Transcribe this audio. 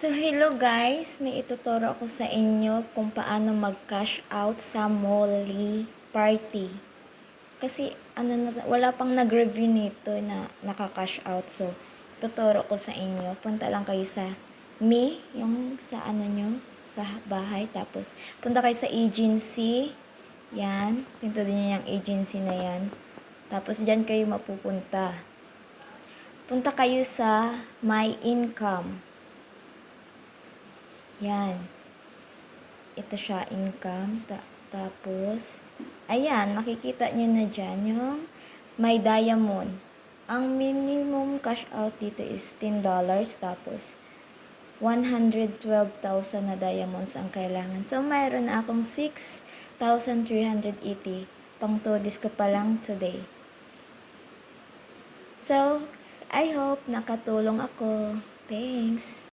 So, hello guys! May ituturo ako sa inyo kung paano mag-cash out sa Molly Party. Kasi, wala pang nag-review nito na naka-cash out. So, tuturo ko sa inyo. Punta lang kayo sa Me, yung sa sa bahay. Tapos, punta kayo sa agency. Yan. Pindutin nyo yung agency na yan. Tapos, dyan kayo mapupunta. Punta kayo sa My Income. Yan. Ito siya, income. Tapos, ayan, makikita nyo na dyan yung may diamond. Ang minimum cash out dito is $10. Tapos, 112,000 na diamonds ang kailangan. So, mayroon na akong 6,380 pang 2 days ko pa lang today. So, I hope nakatulong ako. Thanks!